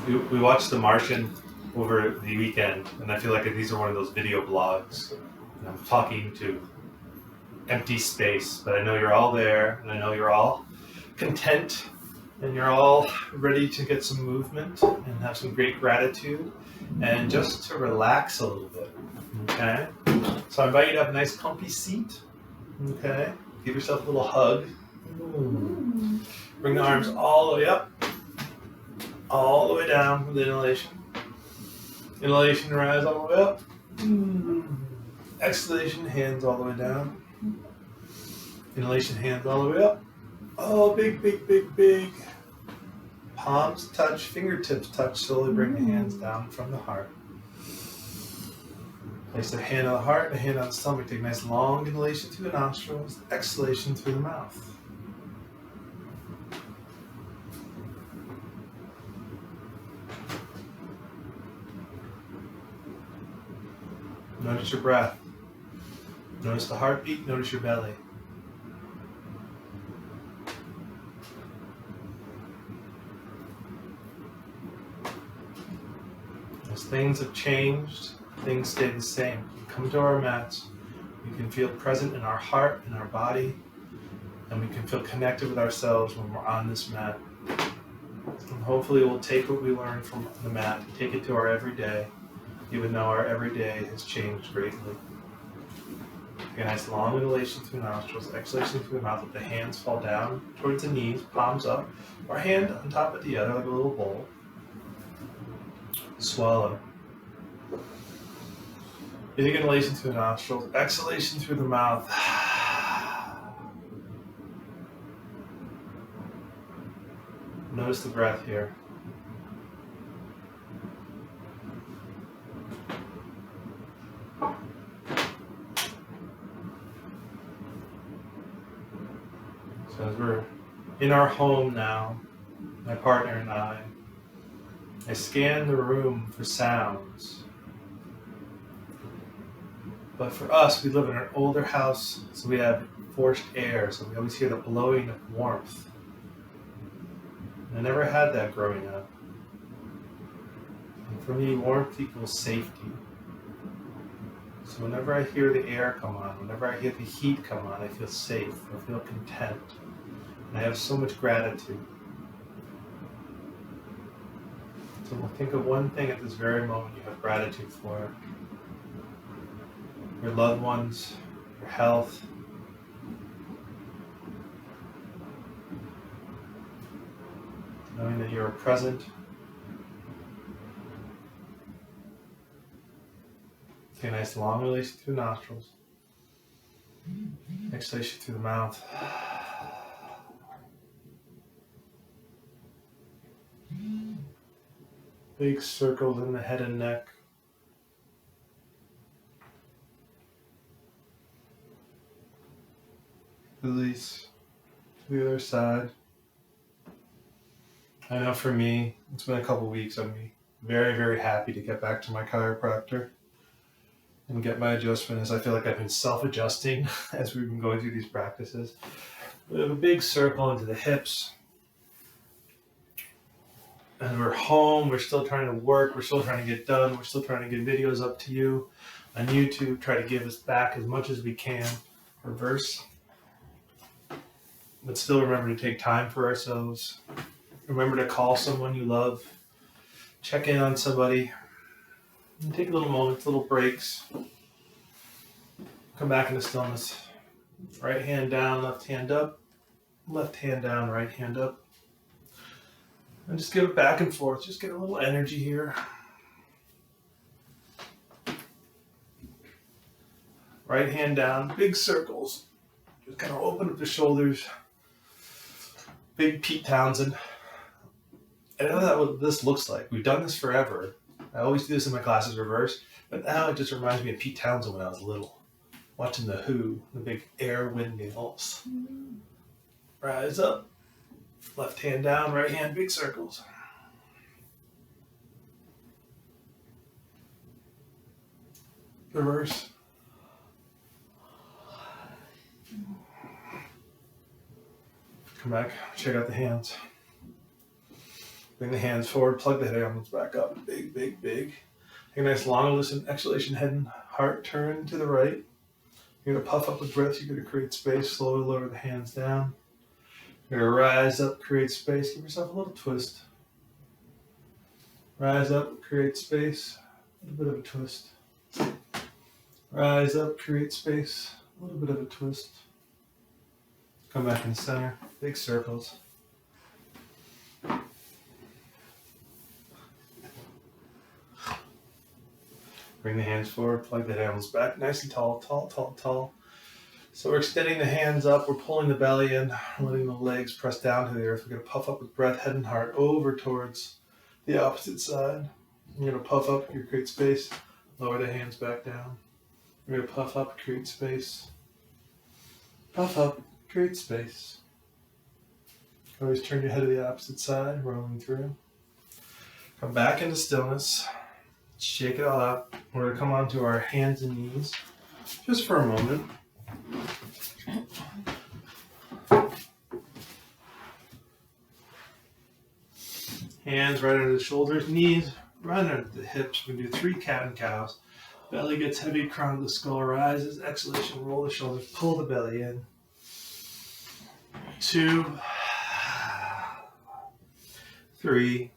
We watched The Martian over the weekend, and I feel like these are one of those video blogs. And I'm talking to empty space, but I know you're all there, and I know you're all content, and you're all ready to get some movement and have some great gratitude, and just to relax a little bit. Okay? So I invite you to have a nice comfy seat. Okay? Give yourself a little hug. Bring the arms all the way up, all the way down with inhalation. Inhalation, rise all the way up. Exhalation, hands all the way down. Inhalation, hands all the way up. Oh, big, big, big, big. Palms touch, fingertips touch. Slowly bring the hands down from the heart. Place a hand on the heart, a hand on the stomach. Take a nice long inhalation through the nostrils, exhalation through the mouth. Notice your breath. Notice the heartbeat. Notice your belly. As things have changed, things stay the same. We come to our mats. We can feel present in our heart, in our body, and we can feel connected with ourselves when we're on this mat. And hopefully we'll take what we learned from the mat, take it to our everyday, even though our everyday has changed greatly. Take a nice long inhalation through the nostrils, exhalation through the mouth. Let the hands fall down towards the knees, palms up, or hand on top of the other like a little bowl. Swallow. Big inhalation through the nostrils, exhalation through the mouth. Notice the breath here. So as we're in our home now, my partner and I scan the room for sounds. But for us, we live in an older house, so we have forced air, so we always hear the blowing of warmth. And I never had that growing up. And for me, warmth equals safety. So whenever I hear the air come on, whenever I hear the heat come on, I feel safe, I feel content. And I have so much gratitude. So we'll think of one thing at this very moment you have gratitude for. Your loved ones, your health, knowing that you are present. Take a nice long release through the nostrils. Exhalation through the mouth. Big circles in the head and neck. Release to the other side. I know for me, it's been a couple weeks. I'm very, very happy to get back to my chiropractor and get my adjustment, as I feel like I've been self-adjusting as we've been going through these practices. We have a big circle into the hips. And we're home, we're still trying to work, we're still trying to get done, we're still trying to get videos up to you on YouTube, try to give us back as much as we can, reverse. But still remember to take time for ourselves. Remember to call someone you love. Check in on somebody. And take little moments, little breaks. Come back into stillness. Right hand down, left hand up. Left hand down, right hand up. And just give it back and forth. Just get a little energy here. Right hand down, big circles. Just kind of open up the shoulders. Big Pete Townsend. I know that what this looks like. We've done this forever. I always do this in my classes reverse, but now it just reminds me of Pete Townsend when I was little. Watching the Who, the big air windmills. Rise up. Left hand down, right hand, big circles. Reverse. Come back, check out the hands. Bring the hands forward, plug the head arms back up. Big, big, big. Take a nice long listen, exhalation, head and heart turn to the right. You're going to puff up with breath. You're going to create space. Slowly lower the hands down. You're going to rise up, create space. Give yourself a little twist. Rise up, create space. A little bit of a twist. Rise up, create space. A little bit of a twist. Come back in the center. Big circles. Bring the hands forward, plug the hands back, nice and tall, tall, tall, tall. So we're extending the hands up, we're pulling the belly in, letting the legs press down to the earth. We're going to puff up with breath, head and heart, over towards the opposite side. You're going to puff up, you create space, lower the hands back down. We're going to puff up, create space. Puff up, create space. Always turn your head to the opposite side, rolling through. Come back into stillness. Shake it all out. We're going to come onto our hands and knees just for a moment. Hands right under the shoulders, knees right under the hips. We do 3 cat and cows. Belly gets heavy, crown of the skull rises. Exhalation, roll the shoulders, pull the belly in. 2, 3.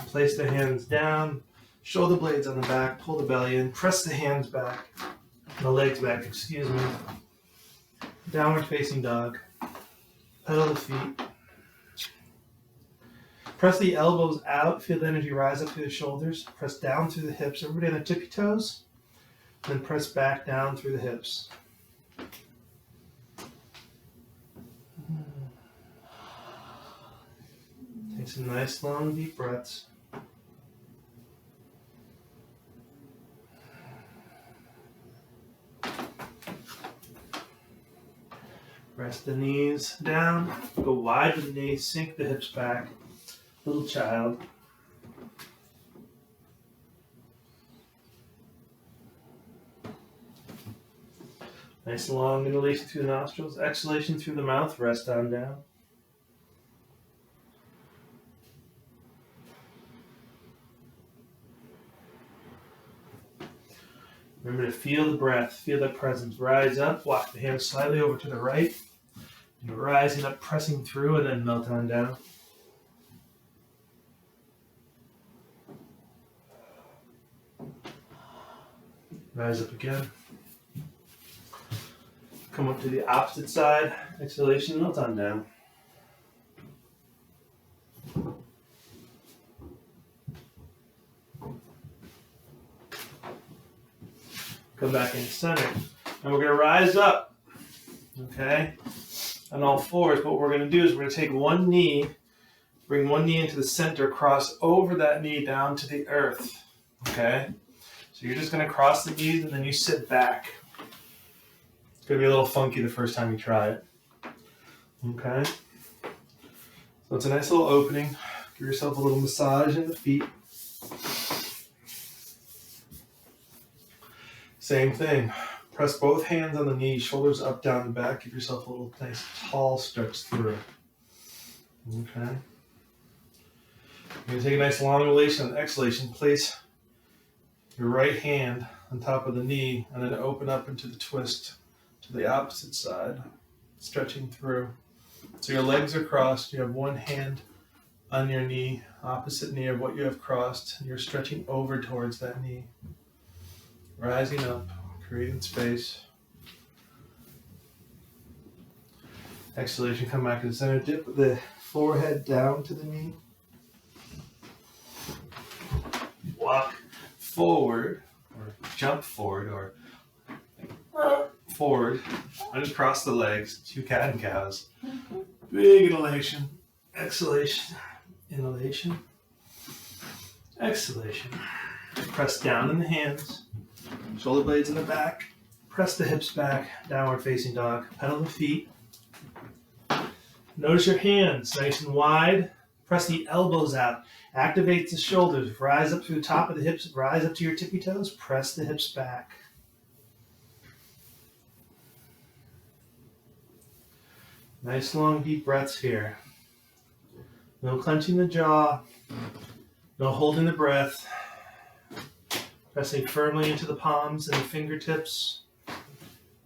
Place the hands down, shoulder blades on the back, pull the belly in, press the hands back, the legs back, excuse me. Downward facing dog. Pedal the feet. Press the elbows out, feel the energy rise up through the shoulders, press down through the hips, everybody on the tippy toes, then press back down through the hips. Take some nice long deep breaths. Rest the knees down, go wide with the knees, sink the hips back. Little child. Nice long inhalation through the nostrils, exhalation through the mouth, rest on down. Remember to feel the breath, feel the presence. Rise up, walk the hands slightly over to the right. You're rising up, pressing through, and then melt on down. Rise up again. Come up to the opposite side. Exhalation, melt on down. Come back in the center. And we're going to rise up, okay, on all fours. But what we're going to do is we're going to take one knee, bring one knee into the center, cross over that knee down to the earth, okay? So you're just going to cross the knees and then you sit back. It's going to be a little funky the first time you try it, okay? So it's a nice little opening. Give yourself a little massage in the feet. Same thing. Press both hands on the knees, shoulders up, down, and back. Give yourself a little nice tall stretch through. Okay. You're going to take a nice long inhalation and exhalation. Place your right hand on top of the knee and then open up into the twist to the opposite side, stretching through. So your legs are crossed. You have one hand on your knee, opposite knee of what you have crossed. And you're stretching over towards that knee. Rising up, creating space. Exhalation, come back to the center. Dip the forehead down to the knee. Walk forward, or jump forward, or forward. Uncross the legs, 2 cat and cows. Big inhalation, exhalation, inhalation, exhalation. Press down in the hands. Shoulder blades in the back. Press the hips back. Downward facing dog. Pedal the feet. Notice your hands nice and wide. Press the elbows out. Activate the shoulders. Rise up through the top of the hips. Rise up to your tippy toes. Press the hips back. Nice long deep breaths here. No clenching the jaw. No holding the breath. Pressing firmly into the palms and the fingertips.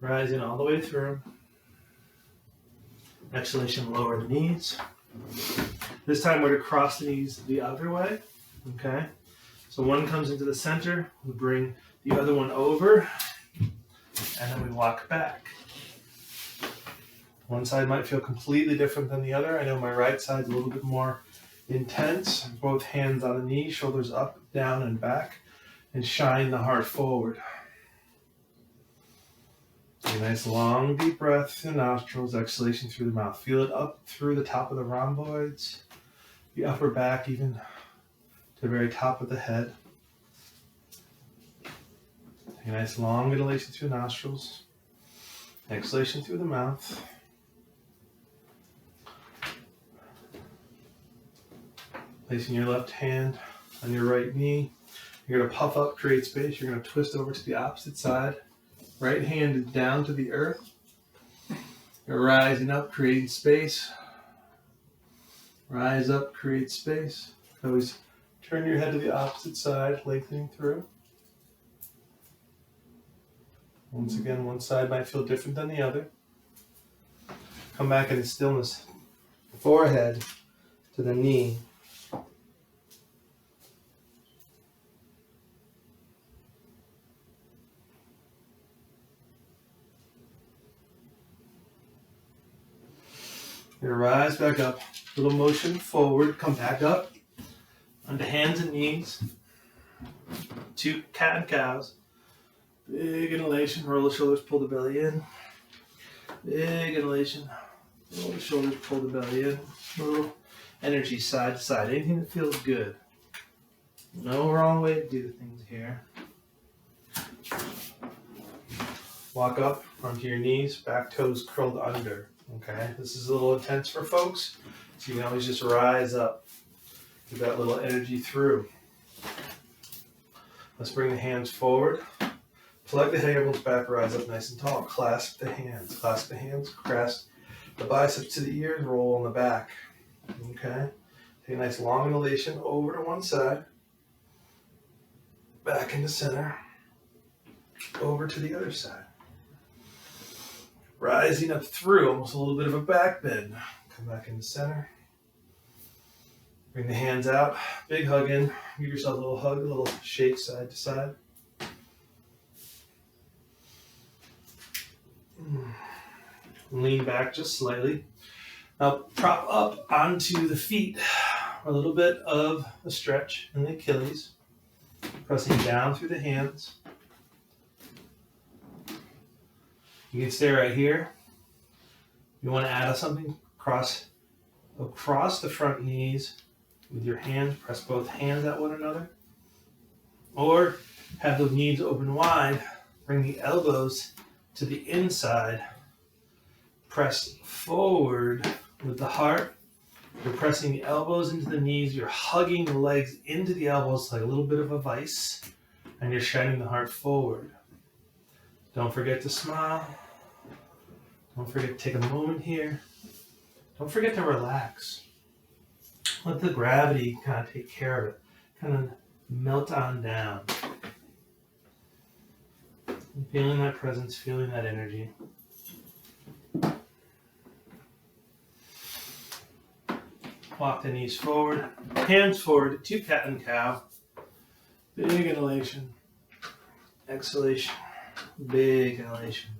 Rising all the way through. Exhalation, lower the knees. This time we're to cross the knees the other way. Okay? So one comes into the center. We bring the other one over. And then we walk back. One side might feel completely different than the other. I know my right side's a little bit more intense. Both hands on the knee, shoulders up, down, and back. And shine the heart forward. Take a nice long deep breath through the nostrils, exhalation through the mouth. Feel it up through the top of the rhomboids, the upper back even to the very top of the head. Take a nice long inhalation through the nostrils, exhalation through the mouth. Placing your left hand on your right knee. You're going to puff up, create space. You're going to twist over to the opposite side. Right hand is down to the earth. You're rising up, creating space. Rise up, create space. Always turn your head to the opposite side, lengthening through. Once again, one side might feel different than the other. Come back into stillness. Forehead to the knee. You're gonna rise back up. Little motion forward, come back up. Onto hands and knees. 2 cat and cows. Big inhalation, roll the shoulders, pull the belly in. Big inhalation, roll the shoulders, pull the belly in. Little energy side to side, anything that feels good. No wrong way to do things here. Walk up onto your knees, back toes curled under. Okay, this is a little intense for folks, so you can always just rise up. Get that little energy through. Let's bring the hands forward. Plug the elbows back, rise up nice and tall. Clasp the hands, clasp the biceps to the ears, roll on the back. Okay, take a nice long inhalation over to one side, back into center, over to the other side. Rising up through, almost a little bit of a back bend. Come back into center. Bring the hands out, big hug in. Give yourself a little hug, a little shake side to side. Lean back just slightly. Now prop up onto the feet. A little bit of a stretch in the Achilles. Pressing down through the hands. You can stay right here. You want to add something across the front knees with your hands. Press both hands at one another. Or have the knees open wide. Bring the elbows to the inside. Press forward with the heart. You're pressing the elbows into the knees. You're hugging the legs into the elbows like a little bit of a vice. And you're shining the heart forward. Don't forget to smile. Don't forget to take a moment here. Don't forget to relax. Let the gravity kind of take care of it. Kind of melt on down. Feeling that presence, feeling that energy. Walk the knees forward. Hands forward, 2 cat and cow. Big inhalation. Exhalation. Big inhalation.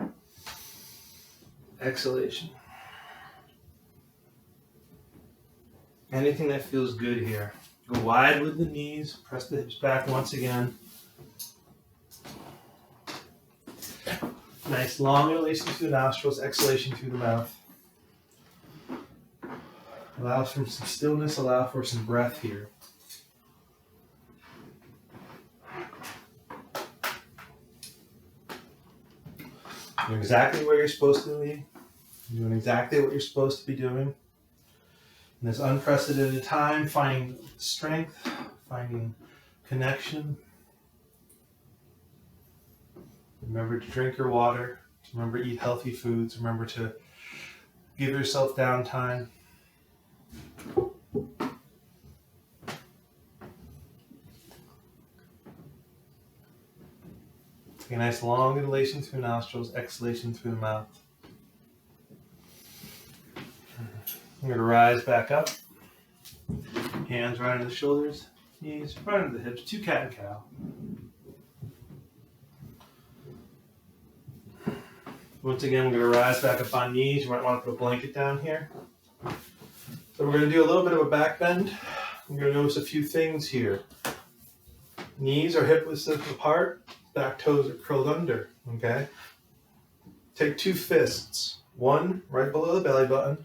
Exhalation. Anything that feels good here. Go wide with the knees. Press the hips back once again. Nice long inhalation through the nostrils, exhalation through the mouth. Allow for some stillness, allow for some breath here. You're exactly where you're supposed to be. You're doing exactly what you're supposed to be doing. In this unprecedented time, finding strength, finding connection. Remember to drink your water. Remember to eat healthy foods. Remember to give yourself downtime. Take a nice long inhalation through the nostrils, exhalation through the mouth. I'm going to rise back up. Hands right under the shoulders, knees right under the hips. 2 cat and cow. Once again, we're going to rise back up on knees. You might want to put a blanket down here. So we're going to do a little bit of a back bend. You're going to notice a few things here. Knees are hip width apart. Back toes are curled under. Okay. Take 2 fists. One right below the belly button,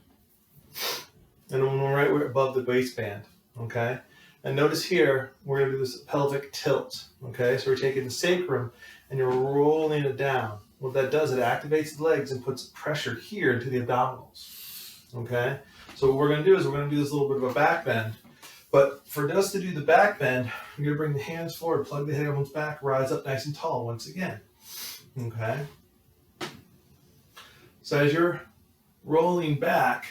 and one right above the waistband. Okay. And notice here we're going to do this pelvic tilt. Okay. So we're taking the sacrum and you're rolling it down. What that does, it activates the legs and puts pressure here into the abdominals. Okay? So what we're going to do is we're going to do this little bit of a back bend. But for us to do the back bend, you're going to bring the hands forward, plug the head on one's back, rise up nice and tall once again. Okay? So as you're rolling back,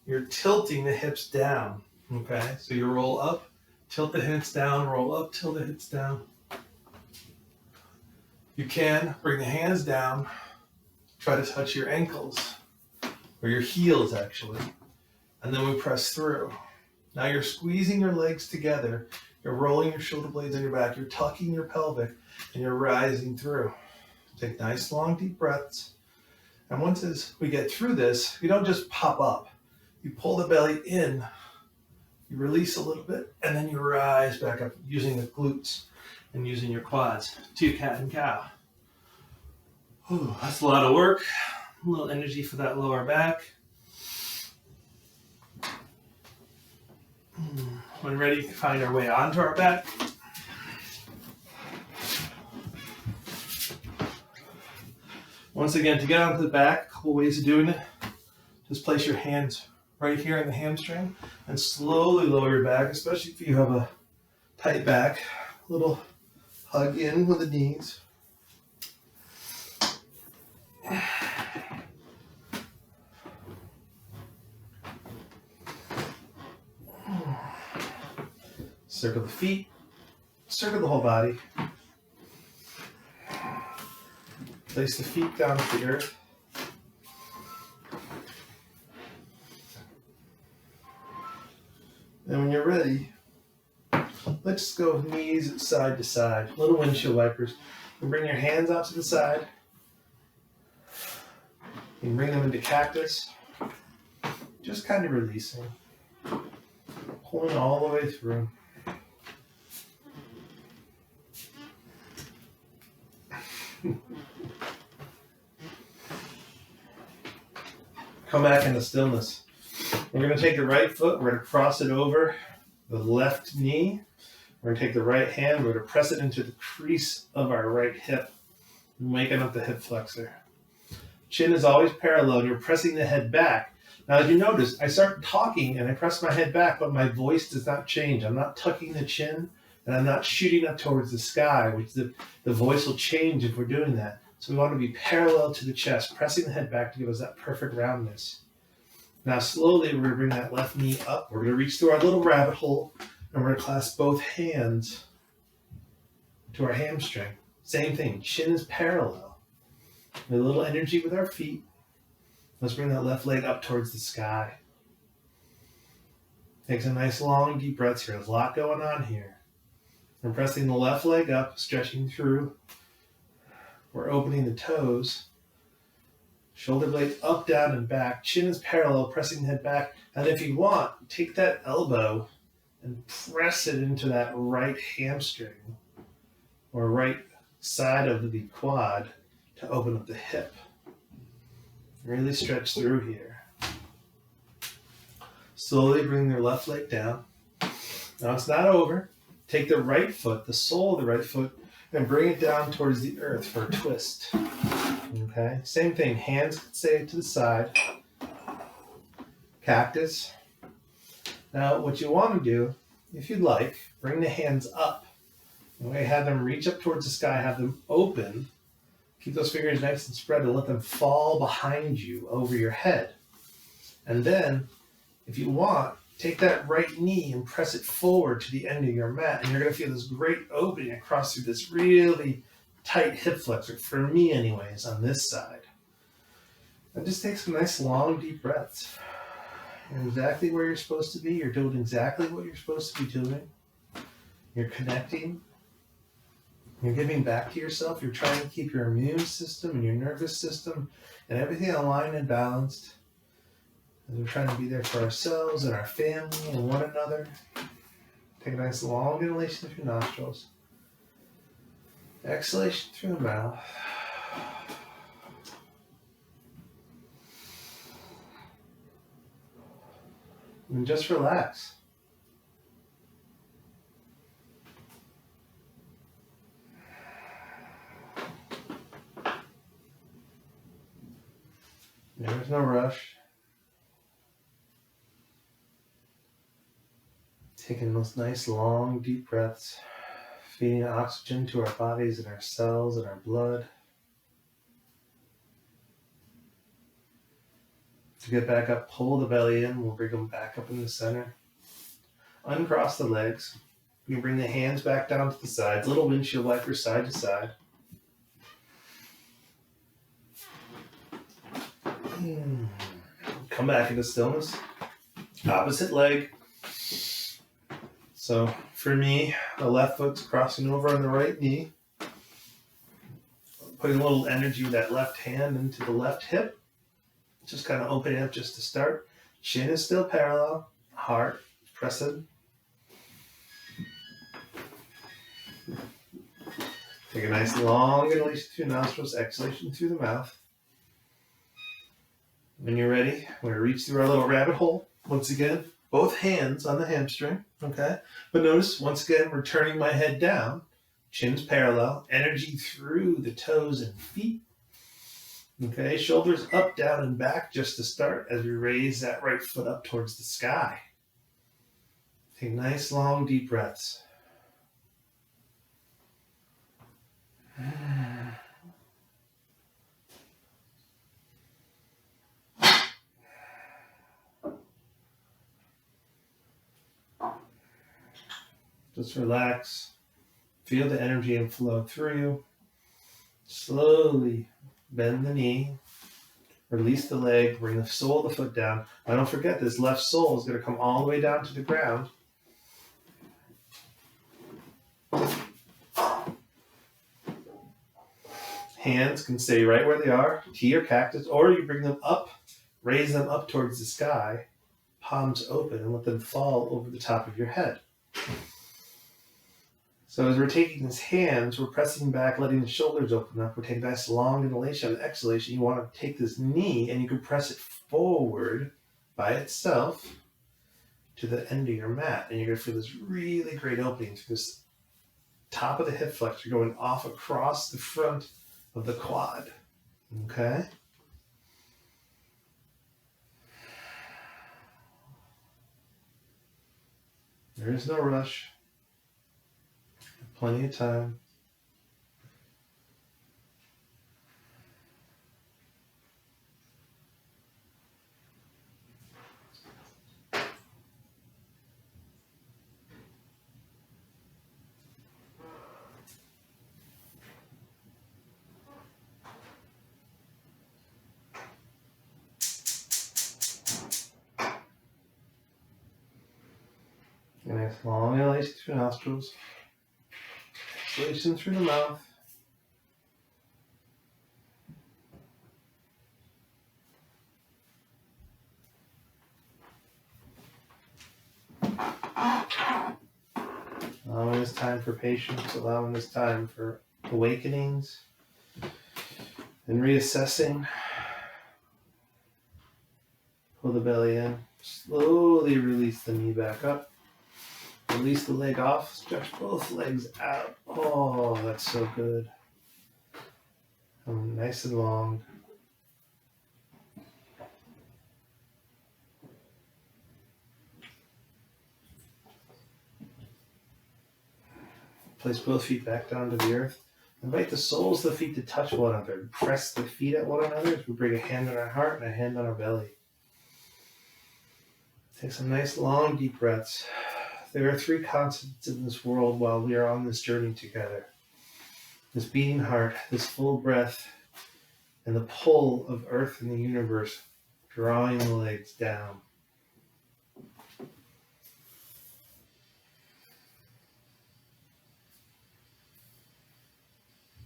you're tilting the hips down. Okay? So you roll up, tilt the hips down, roll up, tilt the hips down. You can bring the hands down, try to touch your ankles, or your heels actually, and then we press through. Now you're squeezing your legs together, you're rolling your shoulder blades on your back, you're tucking your pelvic, and you're rising through. Take nice long deep breaths. And once as we get through this, you don't just pop up. You pull the belly in, you release a little bit, and then you rise back up using the glutes and using your quads. 2 cat and cow. Ooh, that's a lot of work. A little energy for that lower back. When ready, find our way onto our back. Once again, to get onto the back, a couple ways of doing it. Just place your hands right here on the hamstring and slowly lower your back, especially if you have a tight back. A little hug in with the knees. Circle the feet, circle the whole body. Place the feet down to the earth. And when you're ready, let's go knees side to side, little windshield wipers. You bring your hands out to the side. You bring them into cactus. Just kind of releasing. Pulling all the way through. Come back into stillness. We're going to take the right foot, we're going to cross it over the left knee. We're going to take the right hand, we're going to press it into the crease of our right hip, waking up the hip flexor. Chin is always parallel, and you're pressing the head back. Now, as you notice, I start talking and I press my head back, but my voice does not change. I'm not tucking the chin, and I'm not shooting up towards the sky, which the voice will change if we're doing that. So we want to be parallel to the chest, pressing the head back to give us that perfect roundness. Now slowly we're going to bring that left knee up. We're going to reach through our little rabbit hole, and we're going to clasp both hands to our hamstring. Same thing, chin is parallel. With a little energy with our feet. Let's bring that left leg up towards the sky. Take some nice long deep breaths here. There's a lot going on here. I'm pressing the left leg up, stretching through. We're opening the toes. Shoulder blades up, down, and back. Chin is parallel, pressing the head back. And if you want, take that elbow and press it into that right hamstring or right side of the quad to open up the hip. Really stretch through here. Slowly bring your left leg down. Now it's not over. Take the right foot, the sole of the right foot, and bring it down towards the earth for a twist. Okay, same thing. Hands stay to the side. Cactus. Now what you want to do, if you'd like, bring the hands up. Okay, have them reach up towards the sky, have them open. Keep those fingers nice and spread and let them fall behind you over your head. And then, if you want, take that right knee and press it forward to the end of your mat. And you're going to feel this great opening across through this really tight hip flexor, for me anyways, on this side. And just take some nice long deep breaths. You're exactly where you're supposed to be. You're doing exactly what you're supposed to be doing. You're connecting. You're giving back to yourself. You're trying to keep your immune system and your nervous system and everything aligned and balanced. And we're trying to be there for ourselves and our family and one another. Take a nice long inhalation through your nostrils. Exhalation through the mouth. And just relax. There's no rush. Taking those nice long deep breaths, feeding oxygen to our bodies and our cells and our blood. To get back up, pull the belly in. We'll bring them back up in the center. Uncross the legs. You can bring the hands back down to the sides. Little windshield wiper side to side. Come back into stillness. Opposite leg. So for me, the left foot's crossing over on the right knee. Putting a little energy with that left hand into the left hip. Just kind of opening up just to start. Chin is still parallel. Heart pressing. Take a nice long inhalation through the nostrils, exhalation through the mouth. When you're ready, we're going to reach through our little rabbit hole. Once again, both hands on the hamstring, okay? But notice, once again, we're turning my head down. Chin's parallel. Energy through the toes and feet. Okay, shoulders up, down, and back just to start as we raise that right foot up towards the sky. Take nice, long, deep breaths. Just relax. Feel the energy and flow through you. Slowly bend the knee. Release the leg. Bring the sole of the foot down. Now don't forget, this left sole is going to come all the way down to the ground. Hands can stay right where they are, T or cactus, or you bring them up, raise them up towards the sky, palms open, and let them fall over the top of your head. So as we're taking these hands, we're pressing back, letting the shoulders open up. We're taking a nice long inhalation and exhalation. You want to take this knee and you can press it forward by itself to the end of your mat. And you're going to feel this really great opening through this top of the hip flexor going off across the front of the quad. Okay? There is no rush. Plenty of time. Nice long inhalation through the nostrils. Exhalation through the mouth. Allowing this time for patience, allowing this time for awakenings and reassessing. Pull the belly in. Slowly release the knee back up. Release the leg off. Stretch both legs out. Oh, that's so good. Nice and long. Place both feet back down to the earth. Invite the soles of the feet to touch one another. Press the feet at one another as we bring a hand on our heart and a hand on our belly. Take some nice long deep breaths. There are 3 constants in this world while we are on this journey together. this beating heart, this full breath, and the pull of earth and the universe drawing the legs down.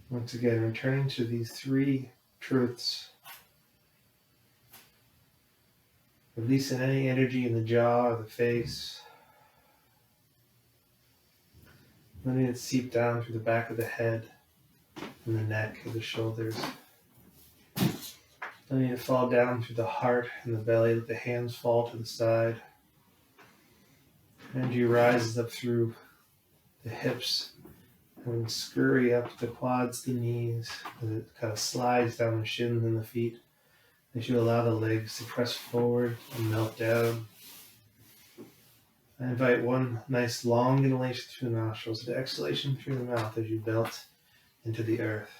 Once again, returning to these three truths. Releasing any energy in the jaw or the face. Letting it seep down through the back of the head and the neck and the shoulders. Letting it fall down through the heart and the belly. Let the hands fall to the side. Energy rises up through the hips and scurry up the quads, the knees, as it kind of slides down the shins and the feet. As you allow the legs to press forward and melt down. I invite one nice long inhalation through the nostrils and exhalation through the mouth as you melt into the earth.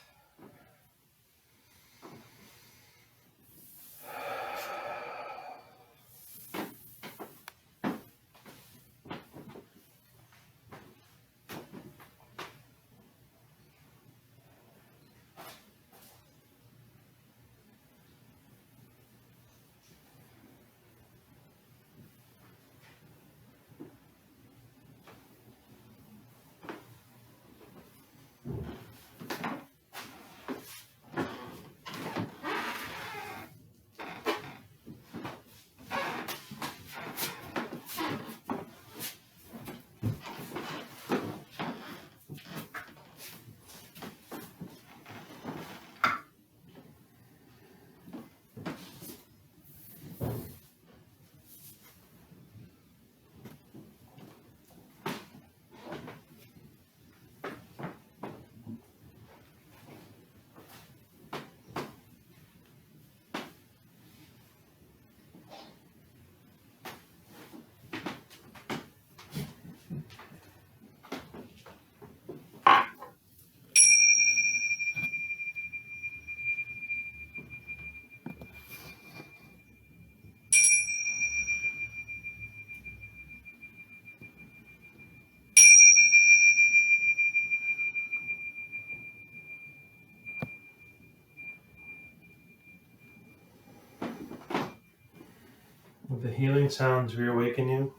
With the healing sounds reawaken you,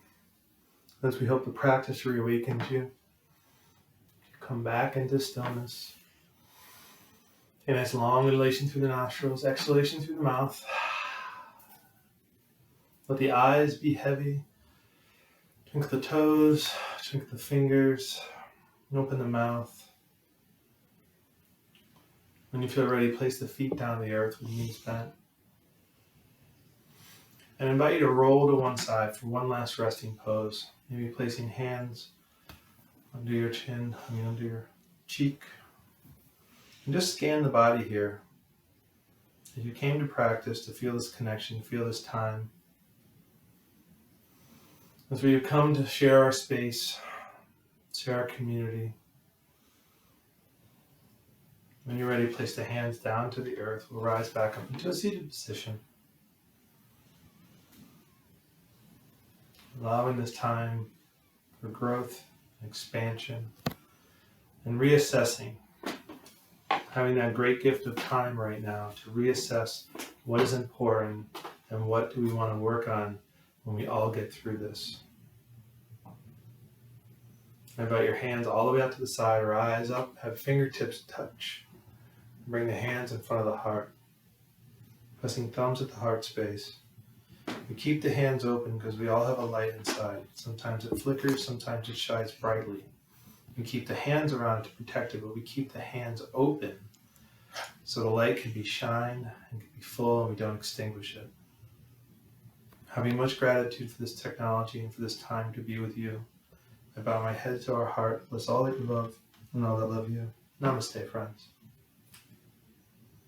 as we hope the practice reawakens you, come back into stillness. Take a nice long inhalation through the nostrils, exhalation through the mouth. Let the eyes be heavy. Twinkle the toes, twinkle the fingers, and open the mouth. When you feel ready, place the feet down on the earth with the knees bent. And I invite you to roll to one side for one last resting pose. Maybe placing hands under your chin, under your cheek. And just scan the body here. As you came to practice, to feel this connection, feel this time. As we have come to share our space, share our community. When you're ready, place the hands down to the earth. We'll rise back up into a seated position. Allowing this time for growth, expansion, and reassessing. Having that great gift of time right now to reassess what is important and what do we want to work on when we all get through this. I invite your hands all the way out to the side, or eyes up, have fingertips touch. Bring the hands in front of the heart, pressing thumbs at the heart space. We keep the hands open because we all have a light inside. Sometimes it flickers, sometimes it shines brightly. We keep the hands around to protect it, but we keep the hands open so the light can be shine and can be full and we don't extinguish it. Having much gratitude for this technology and for this time to be with you, I bow my head to our heart, bless all that you love and all that love you. Namaste, friends.